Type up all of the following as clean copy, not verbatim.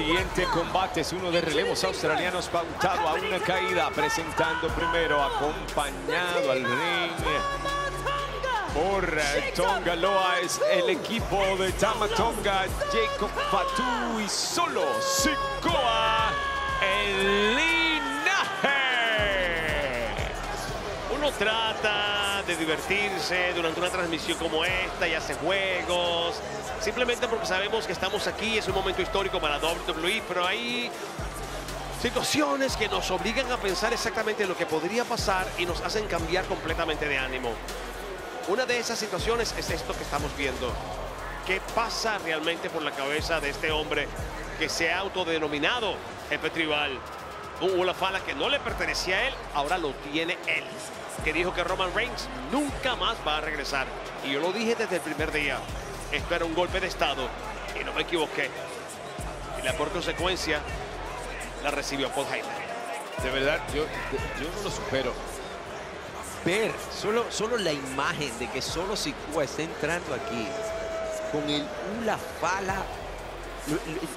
siguiente combate es uno de relevos australianos pautado a una caída, presentando primero acompañado al ring por Tonga Loa es el equipo de Tama Tonga, Jacob Fatu y Solo Sikoa el linaje. Uno trata de divertirse durante una transmisión como esta y hace juegos, simplemente porque sabemos que estamos aquí, es un momento histórico para WWE, pero hay situaciones que nos obligan a pensar exactamente lo que podría pasar y nos hacen cambiar completamente de ánimo. Una de esas situaciones es esto que estamos viendo. ¿Qué pasa realmente por la cabeza de este hombre que se ha autodenominado jefe tribal? Un Hula Fala que no le pertenecía a él, ahora lo tiene él. Que dijo que Roman Reigns nunca más va a regresar. Y yo lo dije desde el primer día. Esto era un golpe de estado y no me equivoqué. Y la por consecuencia la recibió Paul Heyman. De verdad, yo no lo supero. Ver solo la imagen de que Solo Sikoa está entrando aquí con el Hula Fala,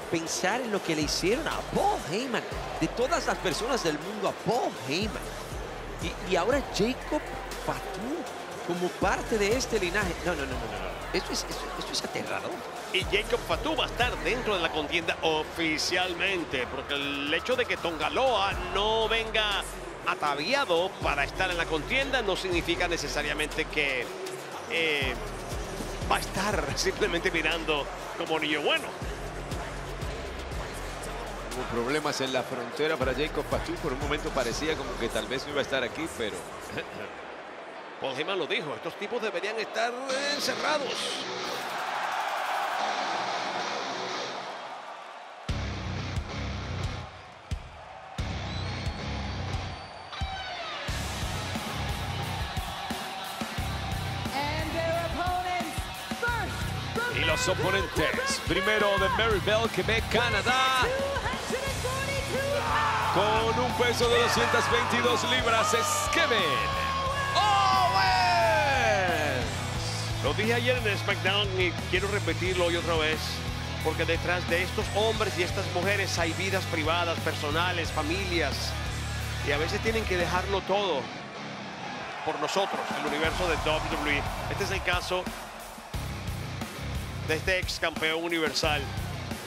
pensar en lo que le hicieron a Paul Heyman, de todas las personas del mundo a Paul Heyman, y ahora Jacob Fatu como parte de este linaje. No. Esto es aterrador. Y Jacob Fatu va a estar dentro de la contienda oficialmente, porque el hecho de que Tonga Loa no venga ataviado para estar en la contienda no significa necesariamente que va a estar simplemente mirando como niño bueno. Hubo problemas en la frontera para Jacob Fatu. Por un momento parecía como que tal vez no iba a estar aquí, pero Paul Heyman lo dijo, estos tipos deberían estar encerrados. Y los oponentes, primero de Maryville, Quebec, Canadá, con un peso de 222 libras, es Kevin Owens. Lo dije ayer en el SmackDown y quiero repetirlo hoy otra vez, porque detrás de estos hombres y estas mujeres hay vidas privadas, personales, familias, y a veces tienen que dejarlo todo por nosotros, el universo de WWE. Este es el caso de este ex campeón universal,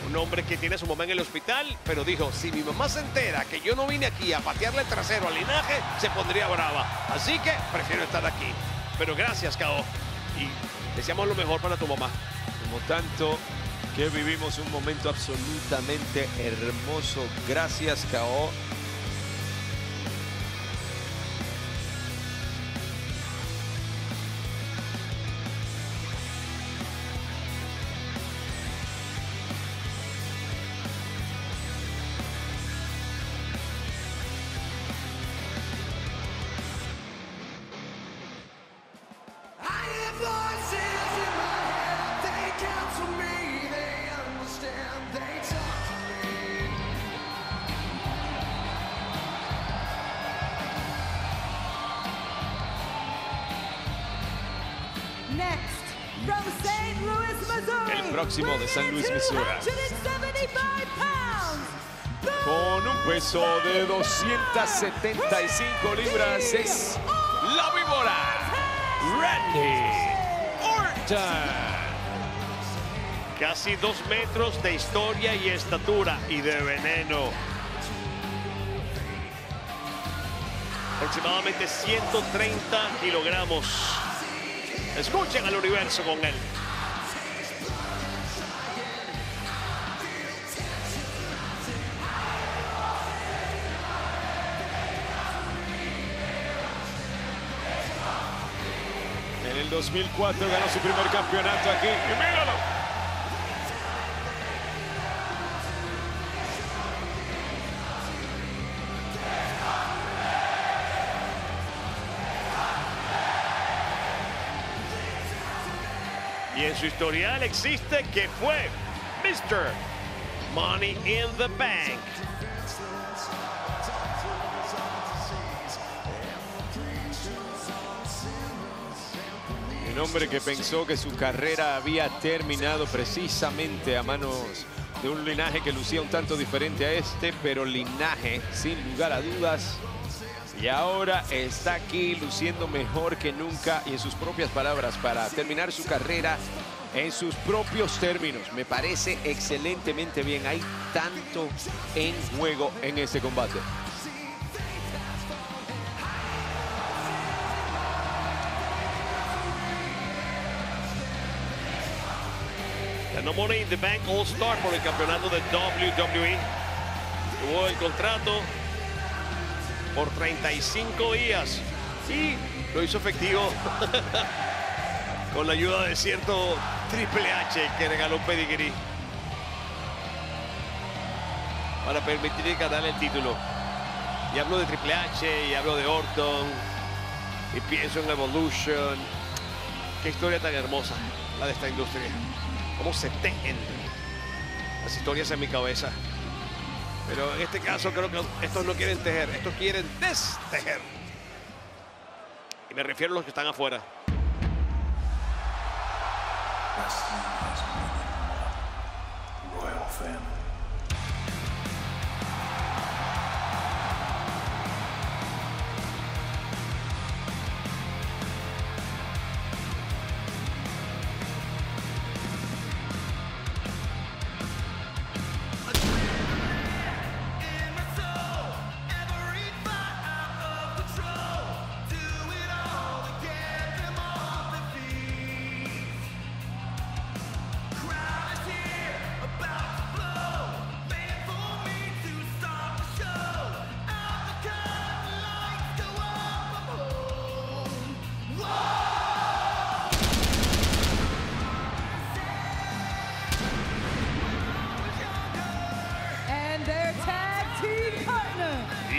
un hombre que tiene su mamá en el hospital, pero dijo, si mi mamá se entera que yo no vine aquí a patearle el trasero al linaje, se pondría brava, así que prefiero estar aquí. Pero gracias, K.O. y deseamos lo mejor para tu mamá. Como tanto que vivimos un momento absolutamente hermoso. Gracias, K.O. Next, from St. Louis, Missouri, El próximo de San Luis, Missouri, 275 pounds, con un peso de 275 libras, es la víbora, Randy Orton. Casi 2 metros de historia y estatura y de veneno. Aproximadamente 130 kilogramos. Escuchen al universo con él. En el 2004 ganó su primer campeonato aquí. ¡Y míralo! Y en su historial existe que fue Mr. Money in the Bank. Un hombre que pensó que su carrera había terminado precisamente a manos de un linaje que lucía un tanto diferente a este, pero linaje sin lugar a dudas. Y ahora está aquí luciendo mejor que nunca y en sus propias palabras para terminar su carrera en sus propios términos. Me parece excelentemente bien. Hay tanto en juego en este combate. Ganó Money in the Bank All-Star por el campeonato de WWE. Tuvo el contrato por 35 días y lo hizo efectivo con la ayuda de cierto Triple H que regaló un pedigrí para permitirle ganar el título. Y hablo de Triple H y hablo de Orton y pienso en Evolution. Qué historia tan hermosa la de esta industria. Cómo se tejen las historias en mi cabeza. Pero en este caso creo que estos no quieren tejer, estos quieren destejer. Y me refiero a los que están afuera. Royal family.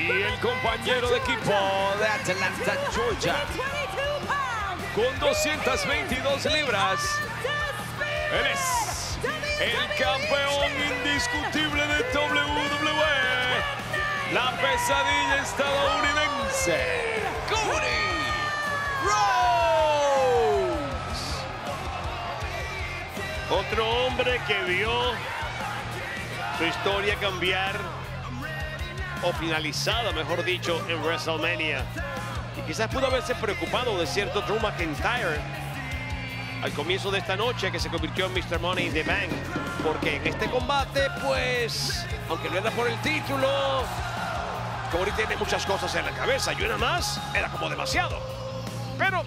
Y el compañero de equipo de Atlanta, Georgia, con 222 libras, él es el campeón indiscutible de WWE, la pesadilla estadounidense, Cody Rhodes. Otro hombre que vio su historia cambiar, o finalizada, mejor dicho, en WrestleMania. Y quizás pudo haberse preocupado de cierto Drew McIntyre al comienzo de esta noche, que se convirtió en Mr. Money in the Bank. Porque en este combate, pues, aunque no era por el título, Cody tiene muchas cosas en la cabeza y una más era como demasiado. Pero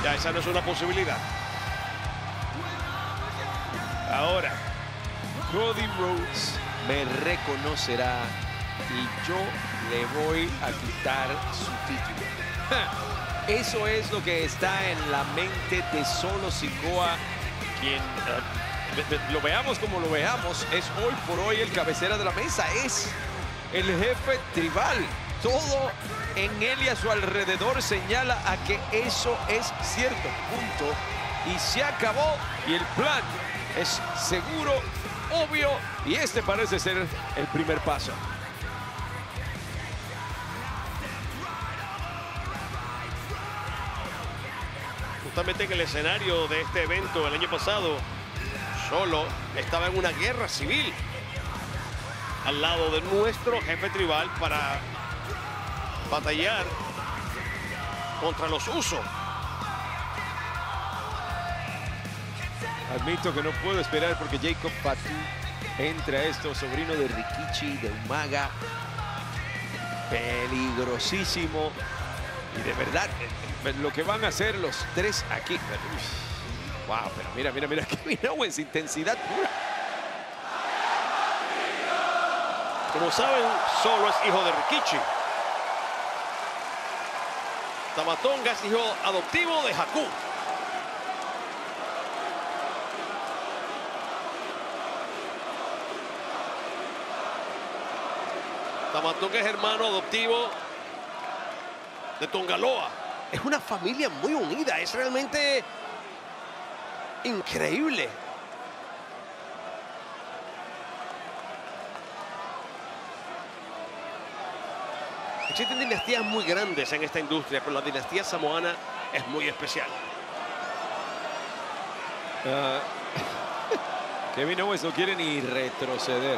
ya esa no es una posibilidad. Ahora, Cody Rhodes me reconocerá y yo le voy a quitar su título. Eso es lo que está en la mente de Solo Sikoa, quien, lo veamos como lo veamos, es hoy por hoy el cabecera de la mesa, es el jefe tribal. Todo en él y a su alrededor señala a que eso es cierto, punto. Y se acabó y el plan es seguro, obvio, y este parece ser el primer paso. justamente en el escenario de este evento el año pasado, Solo estaba en una guerra civil al lado de nuestro jefe tribal para batallar contra los Usos. Admito que no puedo esperar porque Jacob Fatu entra a esto, sobrino de Rikichi, de Umaga. Peligrosísimo. Y de verdad, lo que van a hacer los tres aquí. Wow, pero mira, Kevin Owens, intensidad pura. Como saben, Solo es hijo de Rikichi. Tama Tonga es hijo adoptivo de Haku. Tama Tonga es hermano adoptivo de Tongaloa. Es una familia muy unida, es realmente increíble. Existen dinastías muy grandes en esta industria, pero la dinastía samoana es muy especial. Kevin Owens no quiere ni retroceder.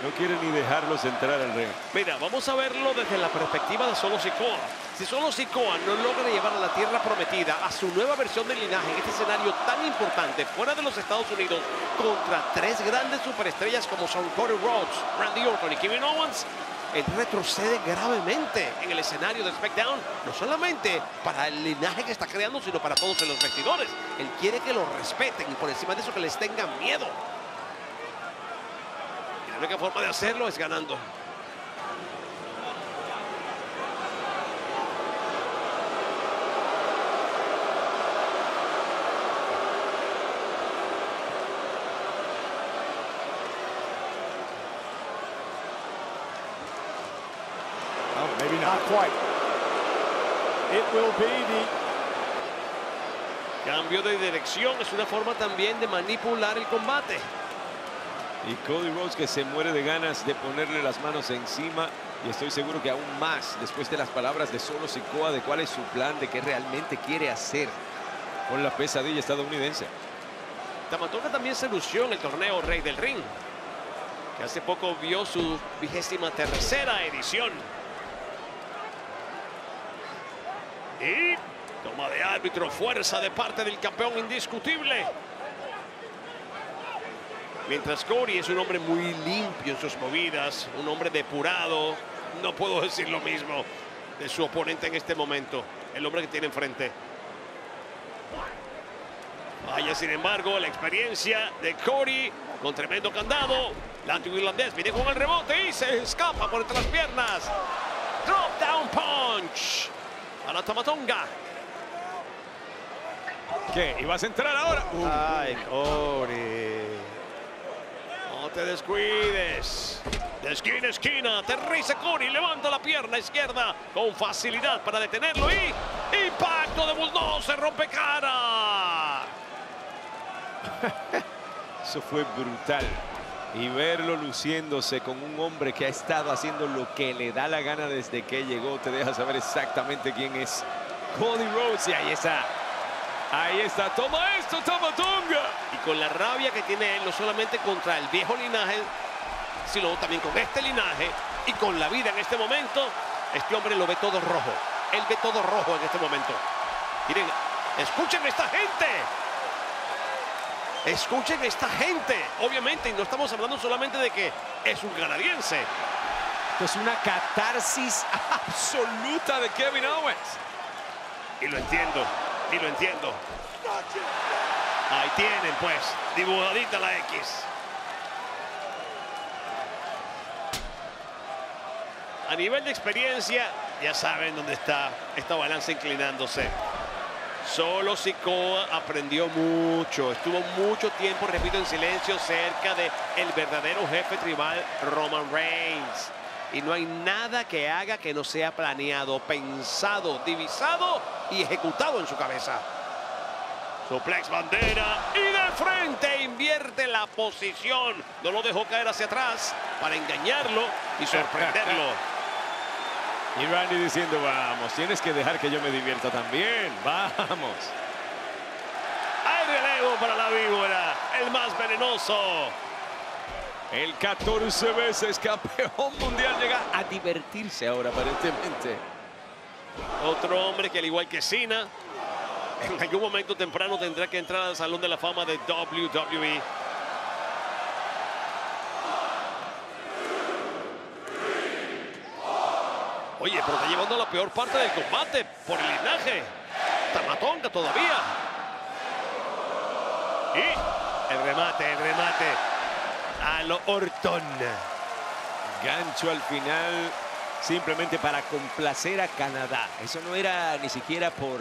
No quiere ni dejarlos entrar al ring. Mira, vamos a verlo desde la perspectiva de Solo Sikoa. Si Solo Sikoa no logra llevar a la tierra prometida a su nueva versión del linaje en este escenario tan importante fuera de los Estados Unidos contra tres grandes superestrellas como son Cody Rhodes, Randy Orton y Kevin Owens, él retrocede gravemente en el escenario de SmackDown, no solamente para el linaje que está creando, sino para todos en los vestidores. Él quiere que lo respeten y por encima de eso que les tengan miedo. La única forma de hacerlo es ganando. Oh, maybe not quite. It will be the... Cambio de dirección es una forma también de manipular el combate. Y Cody Rhodes que se muere de ganas de ponerle las manos encima. Y estoy seguro que aún más después de las palabras de Solo Sikoa de cuál es su plan, de qué realmente quiere hacer con la pesadilla estadounidense. Tama Tonga también se lució en el torneo Rey del Ring, que hace poco vio su 23ª edición. Y toma de árbitro, fuerza de parte del campeón indiscutible. Mientras Cody es un hombre muy limpio en sus movidas, un hombre depurado, no puedo decir lo mismo de su oponente en este momento, el hombre que tiene enfrente. Vaya, sin embargo, la experiencia de Cody con tremendo candado. El antiguo irlandés viene con el rebote y se escapa por entre las piernas. Drop down punch a la Tama Tonga. ¿Qué? ¿Y vas a entrar ahora? Ay, Cody. No te descuides. De esquina a esquina, aterriza Cody, levanta la pierna izquierda con facilidad para detenerlo y impacto de bulldozer, rompe cara. Eso fue brutal. Y verlo luciéndose con un hombre que ha estado haciendo lo que le da la gana desde que llegó, te deja saber exactamente quién es Cody Rhodes. Y ahí está. Ahí está. Toma esto, Tama Tonga. Y con la rabia que tiene él, no solamente contra el viejo linaje, sino también con este linaje y con la vida en este momento, este hombre lo ve todo rojo. Él ve todo rojo en este momento. Miren, escuchen esta gente. Escuchen esta gente. Obviamente, y no estamos hablando solamente de que es un canadiense. Esto es una catarsis absoluta de Kevin Owens. Y lo entiendo, y lo entiendo. Ahí tienen, pues, dibujadita la X. A nivel de experiencia, ya saben dónde está esta balanza inclinándose. Solo Sikoa aprendió mucho, estuvo mucho tiempo, repito, en silencio cerca de el verdadero jefe tribal Roman Reigns. Y no hay nada que haga que no sea planeado, pensado, divisado y ejecutado en su cabeza. Suplex bandera y de frente invierte la posición. No lo dejó caer hacia atrás para engañarlo y sorprenderlo. Y Randy diciendo, vamos, tienes que dejar que yo me divierta también. Vamos. Hay relevo para la víbora, el más venenoso. El 14 veces campeón mundial llega a divertirse ahora, aparentemente. Otro hombre que, al igual que Cena, en algún momento temprano tendrá que entrar al Salón de la Fama de WWE. Oye, pero está llevando la peor parte del combate por el linaje. Tama Tonga todavía. Y el remate a lo Orton. Gancho al final, simplemente para complacer a Canadá. Eso no era ni siquiera por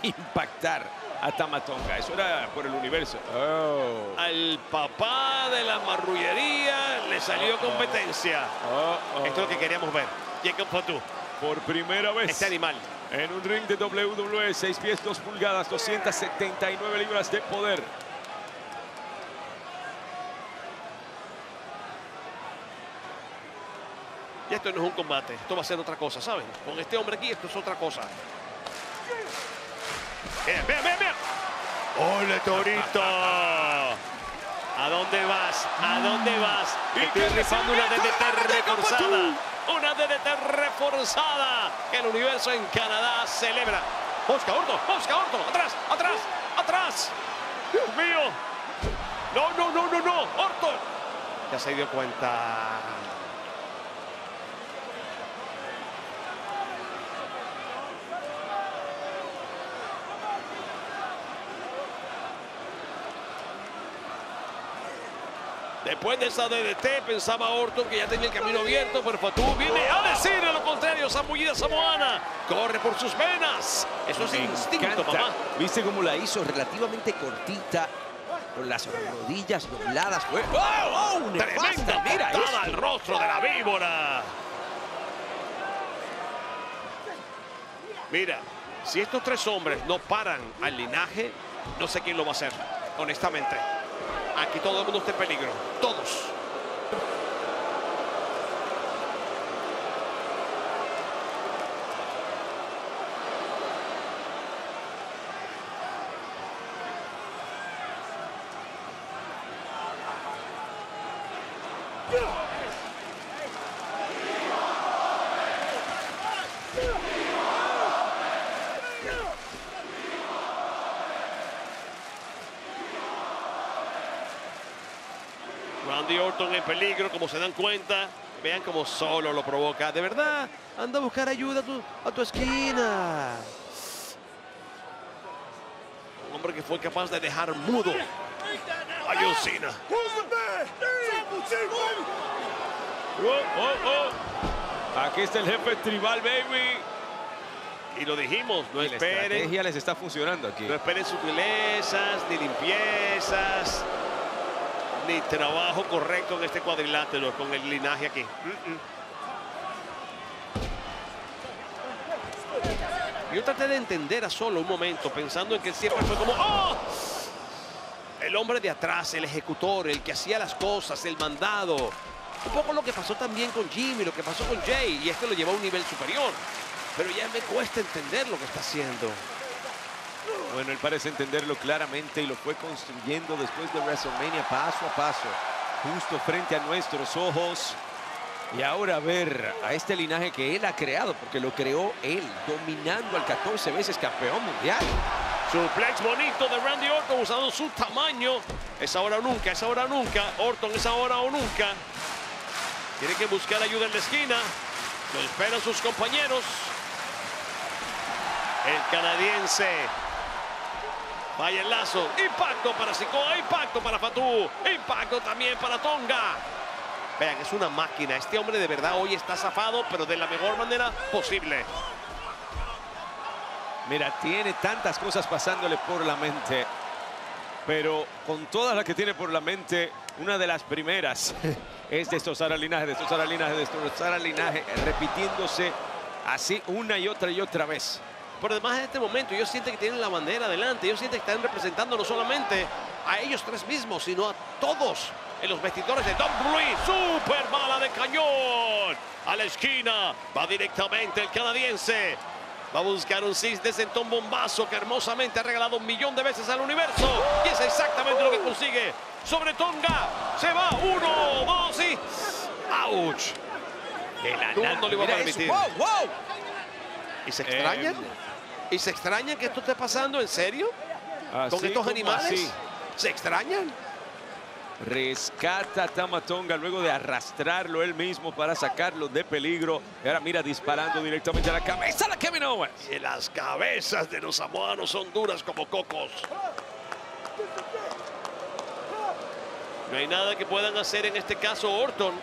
impactar a Tama Tonga. Eso era por el universo. Oh. Al papá de la marrullería le salió competencia. Esto es lo que queríamos ver. Jacob Fatu. Por primera vez Este animal. en un ring de WWE, 6 pies, 2 pulgadas, 279 libras de poder. Y esto no es un combate, esto va a ser otra cosa, ¿saben? Con este hombre aquí esto es otra cosa. Vean. ¡Ole, Torito! ¿A dónde vas? ¿A dónde vas? Estoy rifando una DDT reforzada. Una DDT reforzada que el universo en Canadá celebra. Oscar Orton, atrás, atrás, atrás. Dios mío. No, Orton. Ya se dio cuenta. Después de esa DDT pensaba Orton que ya tenía el camino abierto, pero Fatu viene a decirle lo contrario. Zambullida samoana, corre por sus venas. Eso es instinto, mamá. ¿Viste cómo la hizo? Relativamente cortita, con las rodillas dobladas. Fue ¡oh! Tremenda patada al rostro de la víbora. Mira, si estos tres hombres no paran al linaje, no sé quién lo va a hacer, honestamente. Aquí todo el mundo está en peligro. Todos. Randy Orton en peligro, como se dan cuenta. Vean cómo solo lo provoca. De verdad, anda a buscar ayuda a tu esquina. Un hombre que fue capaz de dejar mudo a John Cena. Aquí está el jefe tribal, baby. Y lo dijimos, no La esperen. estrategia les está funcionando aquí. No esperen sutilezas, ni limpiezas, ni trabajo correcto en este cuadrilátero con el linaje aquí. Yo traté de entender a Solo un momento, pensando en que siempre fue como ¡oh! El hombre de atrás, el ejecutor, el que hacía las cosas, el mandado. Un poco lo que pasó también con Jimmy, lo que pasó con Jay, y este lo llevó a un nivel superior. Pero ya me cuesta entender lo que está haciendo. Bueno, él parece entenderlo claramente y lo fue construyendo después de WrestleMania paso a paso, justo frente a nuestros ojos. Y ahora ver a este linaje que él ha creado, porque lo creó él, dominando al 14 veces campeón mundial. Suplex bonito de Randy Orton usando su tamaño. Es ahora o nunca, es ahora o nunca. Orton es ahora o nunca. Tiene que buscar ayuda en la esquina. Lo esperan sus compañeros. El canadiense. Vaya el lazo. Impacto para Sikoa, impacto para Fatu. Impacto también para Tonga. Vean, es una máquina. Este hombre de verdad hoy está zafado, pero de la mejor manera posible. Mira, tiene tantas cosas pasándole por la mente, pero con todas las que tiene por la mente, una de las primeras es destrozar al linaje, repitiéndose así una y otra vez. Por además en este momento ellos sienten que tienen la bandera adelante, ellos sienten que están representando no solamente a ellos tres mismos, sino a todos en los vestidores de WWE. Super bala de cañón a la esquina, va directamente el canadiense. Va a buscar un cis de sentón bombazo que hermosamente ha regalado 1.000.000 de veces al universo. Y es exactamente lo que consigue sobre Tonga. Se va 1, 2 y... ¡auch! De la nada no le iba a permitir. ¡Wow! ¿Y se extrañan? ¿Y se extrañan que esto esté pasando? ¿En serio? ¿Con estos animales? Así. ¿Se extrañan? Rescata a Tama Tonga luego de arrastrarlo él mismo para sacarlo de peligro. Y ahora mira, disparando directamente a la cabeza de Kevin Owens. Y las cabezas de los samoanos son duras como cocos. No hay nada que puedan hacer en este caso Orton.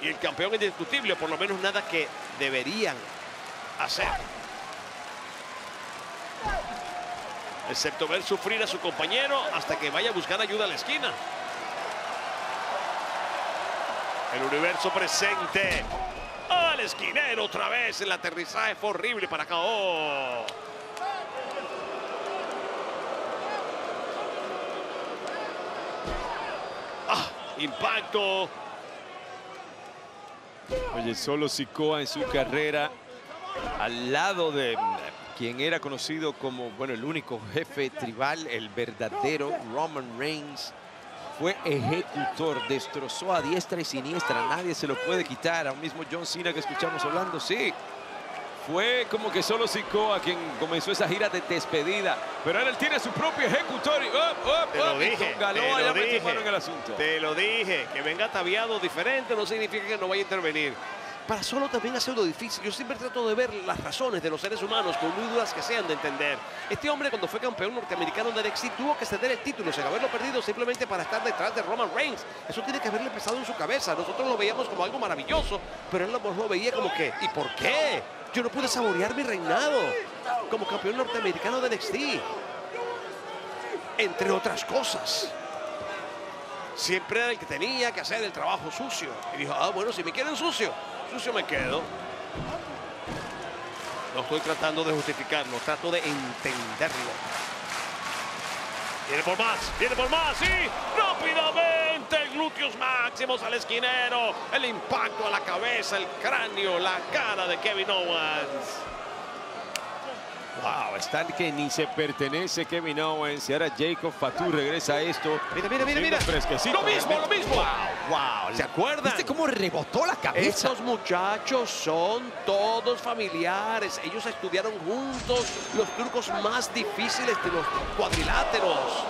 Y el campeón es indiscutible, por lo menos nada que deberían hacer. Excepto ver sufrir a su compañero hasta que vaya a buscar ayuda a la esquina. El universo presente. Al esquinero otra vez. El aterrizaje fue horrible para acá. Oh. Impacto. Oye, solo Sikoa en su carrera al lado de quien era conocido como, bueno, el único jefe tribal, el verdadero Roman Reigns, fue ejecutor, destrozó a diestra y siniestra, nadie se lo puede quitar. Aún mismo John Cena que escuchamos hablando, sí. Fue como que solo Sikoa quien comenzó esa gira de despedida, pero ahora él tiene su propio ejecutor. Te lo dije, en el asunto. Te lo dije, que venga ataviado diferente no significa que no vaya a intervenir. Para Solo también ha sido difícil. Yo siempre trato de ver las razones de los seres humanos, por muy duras que sean de entender. Este hombre, cuando fue campeón norteamericano de NXT, tuvo que ceder el título sin haberlo perdido simplemente para estar detrás de Roman Reigns. Eso tiene que haberle pesado en su cabeza. Nosotros lo veíamos como algo maravilloso, pero él lo veía como que, ¿y por qué? Yo no pude saborear mi reinado como campeón norteamericano de NXT. Entre otras cosas. Siempre era el que tenía que hacer el trabajo sucio. Y dijo, ah, bueno, si me quieren sucio, sucio me quedo. No estoy tratando de justificarlo, trato de entenderlo. Viene por más, sí. Rápidamente, glúteos máximos al esquinero. El impacto a la cabeza, el cráneo, la cara de Kevin Owens. Wow, está que ni se pertenece Kevin Owens. Y ahora Jacob Fatu regresa a esto. Mira. Fresquecito. Lo mismo. Wow. ¿Se acuerdan? ¿Viste cómo rebotó la cabeza? Estos muchachos son todos familiares. Ellos estudiaron juntos los trucos más difíciles de los cuadriláteros.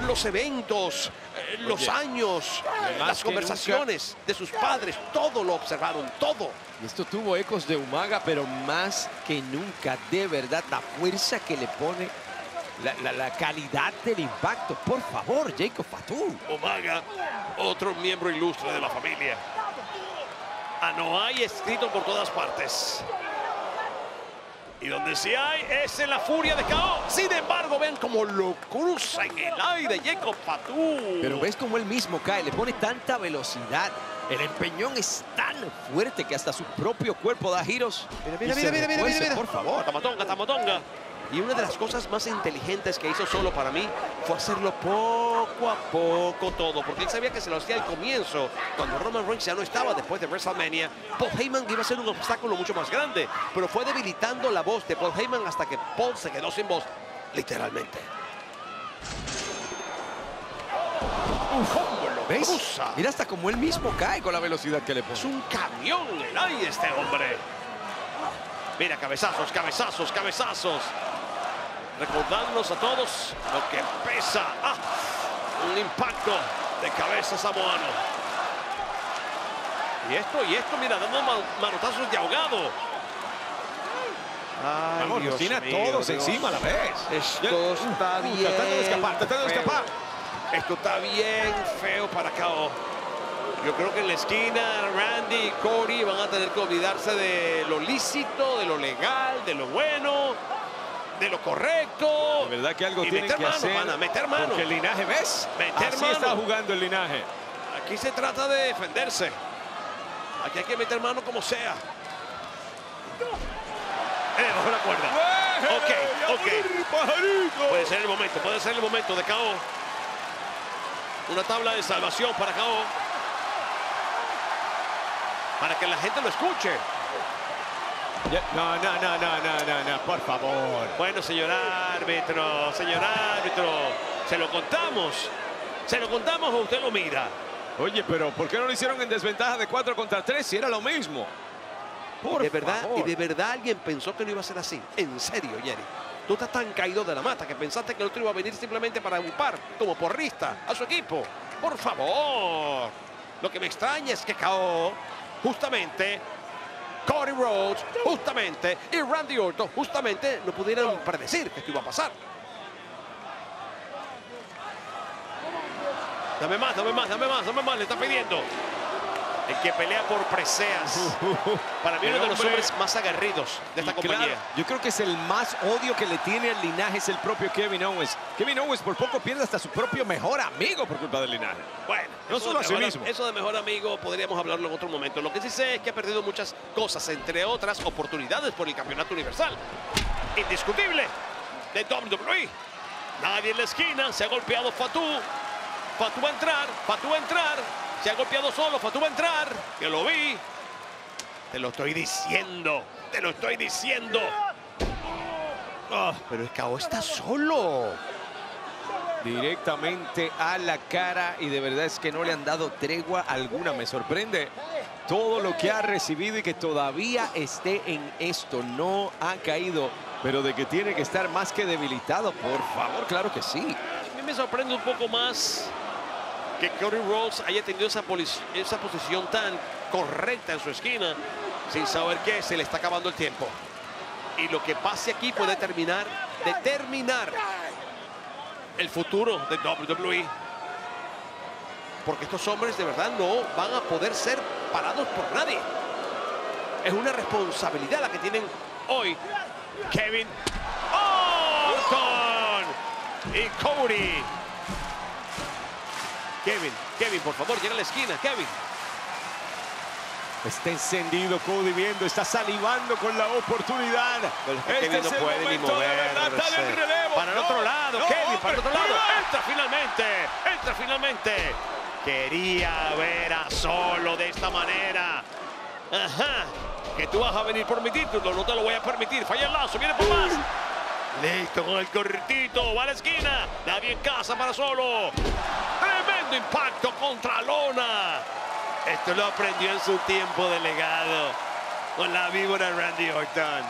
Los eventos, los años, las conversaciones de sus padres. Todo lo observaron, todo. Y esto tuvo ecos de Umaga, pero más que nunca, de verdad, la fuerza que le pone, la calidad del impacto. Por favor, Jacob Fatu. Umaga, otro miembro ilustre de la familia. Anoa'i escrito por todas partes. Y donde sí hay es en la furia de KO. Sin embargo, ven cómo lo cruza en el aire Jacob Fatu. Pero ves cómo él mismo cae, le pone tanta velocidad. El empeñón es tan fuerte que hasta su propio cuerpo da giros. Mira. Por favor. Tamatonga. Y una de las cosas más inteligentes que hizo Solo para mí fue hacerlo poco a poco todo. Porque él sabía que se lo hacía al comienzo, cuando Roman Reigns ya no estaba después de WrestleMania. Paul Heyman iba a ser un obstáculo mucho más grande. Pero fue debilitando la voz de Paul Heyman hasta que Paul se quedó sin voz, literalmente. ¿Ves? Cruza. Mira hasta como él mismo cae con la velocidad que le pone. Es un camión en el aire este hombre. Mira, cabezazos. Recordándonos a todos lo que pesa. Un impacto de cabeza samoano. Y esto, mira, dando manotazos de ahogado. Ay, Vamos, Dios tiene a mío, todos Dios. encima a la vez. Esto está bien. Tratando de escapar. Esto está bien feo para KO. Yo creo que en la esquina Randy y Cody van a tener que olvidarse de lo lícito, de lo legal, de lo bueno, de lo correcto. De verdad que algo y tienen que hacer. meter mano. Porque el linaje, ¿ves? Meter Así mano. está jugando el linaje. Aquí se trata de defenderse. Aquí hay que meter mano como sea. Bajo la cuerda. Ok. Puede ser el momento de KO. Una tabla de salvación para KO. Para que la gente lo escuche. No, por favor. Bueno, señor árbitro. Se lo contamos o usted lo mira. Oye, pero ¿por qué no lo hicieron en desventaja de 4 contra 3 si era lo mismo? De verdad alguien pensó que no iba a ser así. En serio, Jerry. Tú estás tan caído de la mata que pensaste que el otro iba a venir simplemente para upar como porrista a su equipo. Por favor. Lo que me extraña es que KO, justamente, Cody Rhodes, justamente, y Randy Orton, justamente, no pudieran predecir que esto iba a pasar. Dame más, le está pidiendo. El que pelea por preseas. Para mí uno de los hombres más aguerridos de esta compañía. Claro, yo creo que es el más odio que le tiene al linaje, es el propio Kevin Owens. Kevin Owens por poco pierde hasta su propio mejor amigo por culpa del linaje. Bueno, no solo a sí mismo. Eso de mejor amigo podríamos hablarlo en otro momento. Lo que sí sé es que ha perdido muchas cosas, entre otras oportunidades por el campeonato universal. Indiscutible de WWE. Nadie en la esquina, se ha golpeado Fatu. Fatu va a entrar. Se ha golpeado solo, Fatu va a entrar. Que lo vi. Te lo estoy diciendo. Te lo estoy diciendo. Pero el KO está solo. Directamente a la cara y de verdad es que no le han dado tregua alguna. Me sorprende todo lo que ha recibido y que todavía esté en esto. No ha caído, pero de que tiene que estar más que debilitado, por favor, claro que sí. A mí me sorprende un poco más que Cody Rhodes haya tenido esa posición tan correcta en su esquina sin saber que se le está acabando el tiempo. Y lo que pase aquí puede determinar el futuro de WWE. Porque estos hombres de verdad no van a poder ser parados por nadie. Es una responsabilidad la que tienen hoy Kevin Owens y Cody. Kevin, por favor, llega a la esquina, Kevin. Está encendido Cody viendo, está salivando con la oportunidad. Pero es que Kevin no puede ni moverse. Para el otro lado, Kevin, para el otro lado. Entra finalmente. Quería ver a Solo de esta manera. Ajá. Que tú vas a venir por mi título, no te lo voy a permitir. Falla el lazo, viene por más. Listo con el cortito, va a la esquina. Nadie en casa para Solo. Tremendo impacto contra lona. Esto lo aprendió en su tiempo de legado con la víbora Randy Orton.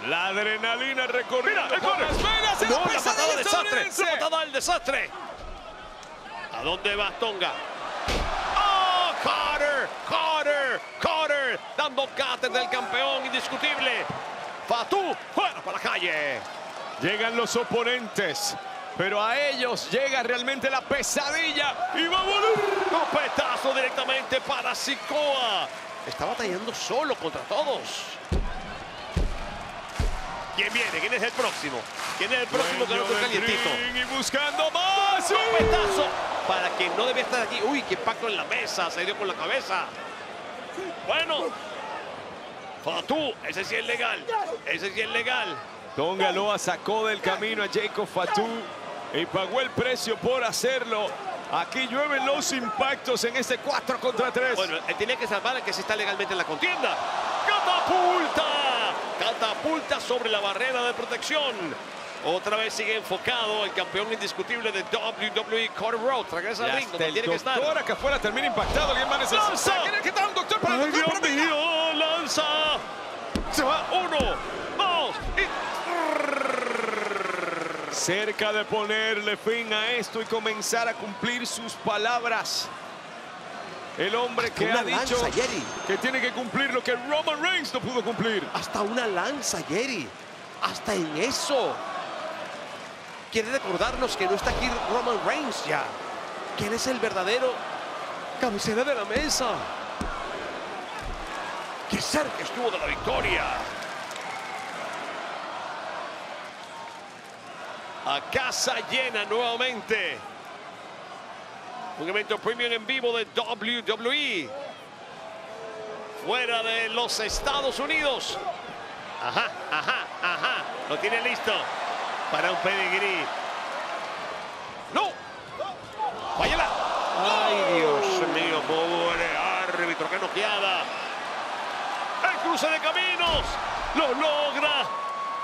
La adrenalina recorriendo por Las Vegas. No, la patada del desastre. La patada del desastre. ¿A dónde va Tonga? ¡Oh, Carter! Dando cátedra del campeón indiscutible. Fatu, fuera para la calle. Llegan los oponentes, pero a ellos llega realmente la pesadilla y va a volar. Topetazo directamente para Sikoa. Está batallando solo contra todos. ¿Quién viene? ¿Quién es el próximo? ¿Quién es el próximo que no está calientito? Y buscando más. Topetazo para quien no debía estar aquí. Uy, qué impacto en la mesa. Se dio con la cabeza. Bueno. Fatu, ese sí es legal. Tonga Loa sacó del camino a Jacob Fatu y pagó el precio por hacerlo. Aquí llueven los impactos en este 4 contra 3. Bueno, él tiene que salvar al que sí está legalmente en la contienda. Catapulta sobre la barrera de protección. Otra vez sigue enfocado el campeón indiscutible de WWE, Cody Rhodes. Regresa al ring donde tiene que estar. Doctor acá afuera termina impactado. Alguien va a necesitar. ¡Lanza! ¿Qué tal, doctor? Para ¡Ay, Dios mío! ¡Lanza! Se va 1, 2 y... Cerca de ponerle fin a esto y comenzar a cumplir sus palabras. El hombre que ha dicho que tiene que cumplir lo que Roman Reigns no pudo cumplir. Hasta una lanza, Jerry. Hasta en eso. Quiere recordarnos que no está aquí Roman Reigns ya. Que él es el verdadero cabecera de la mesa. Qué cerca estuvo de la victoria. A casa llena nuevamente. Un evento premium en vivo de WWE. Fuera de los Estados Unidos. Ajá. Lo tiene listo para un pedigrí. ¡No! ¡Fállala! ¡Ay, Dios mío! ¡Pobre árbitro! ¡Qué noqueada! ¡El cruce de caminos! ¡Lo logra!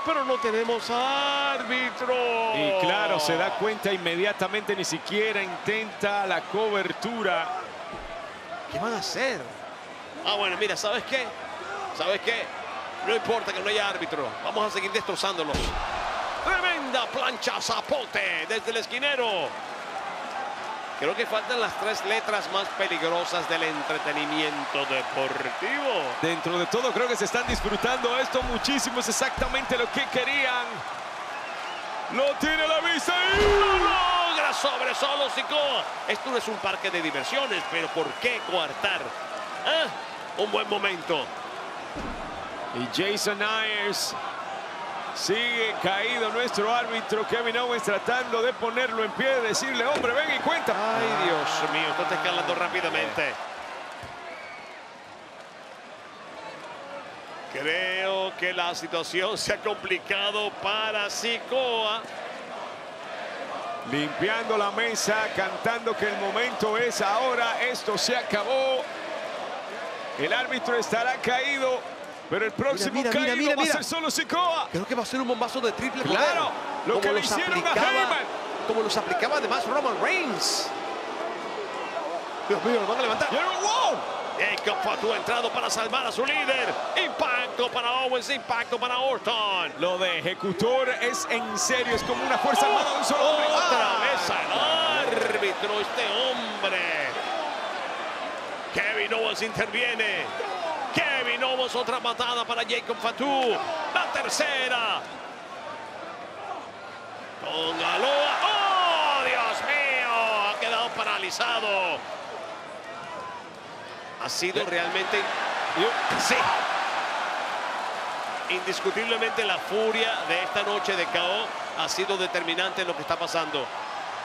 Pero no tenemos árbitro. Y claro, se da cuenta inmediatamente, ni siquiera intenta la cobertura. ¿Qué van a hacer? Ah, bueno, mira, ¿sabes qué? No importa que no haya árbitro. Vamos a seguir destrozándolos. Tremenda plancha zapote desde el esquinero. Creo que faltan las 3 letras más peligrosas del entretenimiento deportivo. Dentro de todo creo que se están disfrutando esto muchísimo. Es exactamente lo que querían. Lo tiene a la vista y lo logra sobre Solo Sikoa. Esto no es un parque de diversiones, pero ¿por qué coartar? Un buen momento. Y Jason Ayers sigue caído nuestro árbitro Kevin Owens tratando de ponerlo en pie, decirle, hombre, ven y cuenta. Ay, Dios mío, esto está escalando rápidamente. Creo que la situación se ha complicado para Sikoa. Limpiando la mesa, cantando que el momento es ahora. Esto se acabó. El árbitro estará caído. Pero el próximo caído va a ser Solo Sikoa. Creo que va a ser un bombazo de triple poder. Claro, lo que le hicieron a Heyman. Como los aplicaba además Roman Reigns. Dios mío, lo van a levantar. ¡Wow! Jacob Fatu ha entrado para salvar a su líder. Impacto para Owens, impacto para Orton. Lo de ejecutor es en serio, es como una fuerza armada de un solo hombre. Otra vez al árbitro este hombre. Kevin Owens interviene. Kevin Owens, otra patada para Jacob Fatu. La tercera. Póngalo. ¡Oh, Dios mío! Ha quedado paralizado. Ha sido realmente... Sí. Indiscutiblemente la furia de esta noche de KO ha sido determinante en lo que está pasando.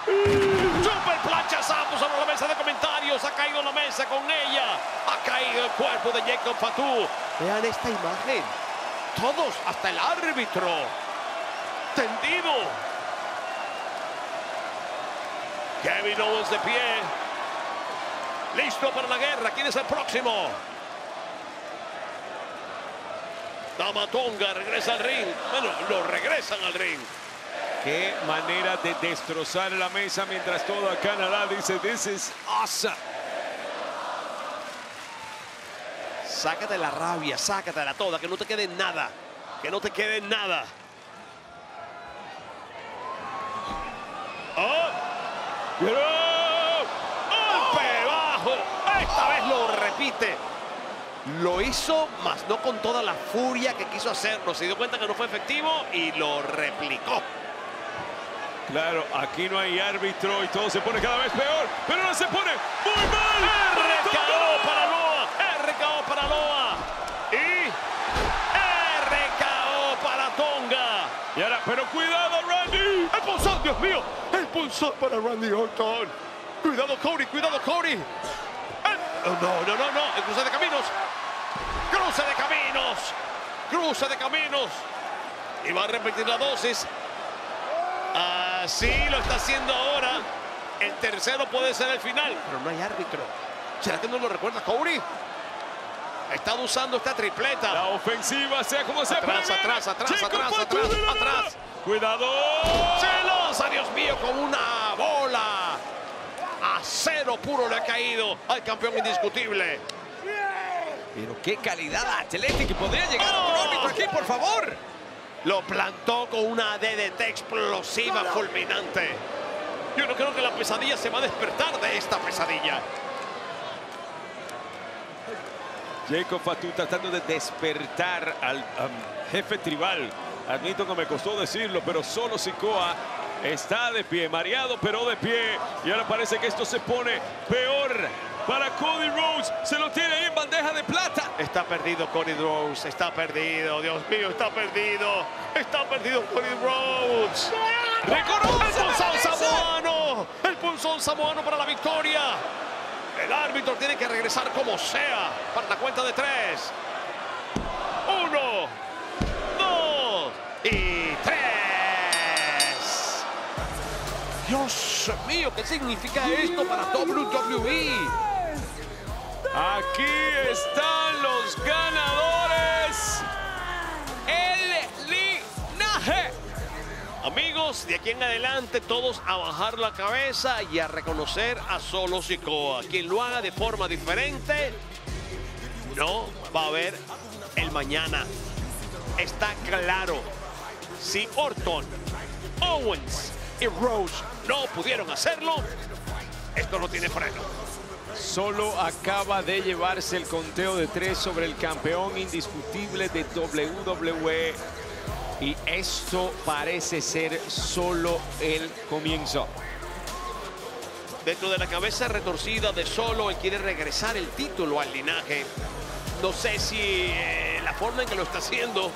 Super plancha Samu sobre la mesa de comentarios. Ha caído la mesa con ella. Ha caído el cuerpo de Jacob Fatu. Vean esta imagen. Todos, hasta el árbitro. Tendido. Kevin Owens de pie. Listo para la guerra. ¿Quién es el próximo? Tama Tonga regresa al ring. Bueno, lo regresan al ring. Qué manera de destrozar la mesa mientras todo Canadá dice "This is awesome". Sácate la rabia, sácatela toda, que no te quede nada. Que no te quede nada. ¡Oh! ¡Golpe bajo! Esta vez lo repite. Lo hizo, mas no con toda la furia que quiso hacerlo. Se dio cuenta que no fue efectivo y lo replicó. Claro, aquí no hay árbitro y todo se pone cada vez peor, pero no se pone muy mal. RKO para Loa, RKO para Loa y RKO para Tonga. Y ahora, pero cuidado, Randy. El pulsón, Dios mío, el pulsón para Randy Orton. Cuidado, Cody, cuidado, Cody. No, el cruce de caminos. Cruce de caminos. Cruce de caminos. Y va a repetir la dosis. Así lo está haciendo ahora. El tercero puede ser el final. Pero no hay árbitro. ¿Será que no lo recuerda Cody? Ha estado usando esta tripleta. La ofensiva, sea como sea. Atrás. Cuidado. Se lanza, Dios mío, con una bola. A cero puro le ha caído al campeón indiscutible. Pero qué calidad atlética. Podría llegar a un árbitro aquí, por favor. Lo plantó con una DDT explosiva fulminante. Yo no creo que la pesadilla se va a despertar de esta pesadilla. Jacob Fatu tratando de despertar al jefe tribal. Admito que me costó decirlo, pero Solo Sikoa está de pie, mareado pero de pie. Y ahora parece que esto se pone peor para Cody Rhodes. Se lo tiene ahí en bandeja de plata. Está perdido Cody Rhodes, está perdido. Dios mío, está perdido. Está perdido Cody Rhodes. ¡Reconoce el pulsón samoano! El pulsón samoano para la victoria. El árbitro tiene que regresar como sea para la cuenta de 3. 1, 2 y 3. Dios mío, ¿qué significa esto para WWE? Aquí están los ganadores. El linaje. Amigos, de aquí en adelante todos a bajar la cabeza y a reconocer a Solo Sikoa. Quien lo haga de forma diferente no va a ver el mañana. Está claro. Si Orton, Owens y Rhodes no pudieron hacerlo, esto no tiene freno. Solo acaba de llevarse el conteo de 3 sobre el campeón indiscutible de WWE. Y esto parece ser solo el comienzo. Dentro de la cabeza retorcida de Solo, él quiere regresar el título al linaje. No sé si la forma en que lo está haciendo,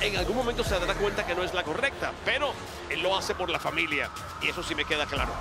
en algún momento se dará cuenta que no es la correcta, pero él lo hace por la familia. Y eso sí me queda claro.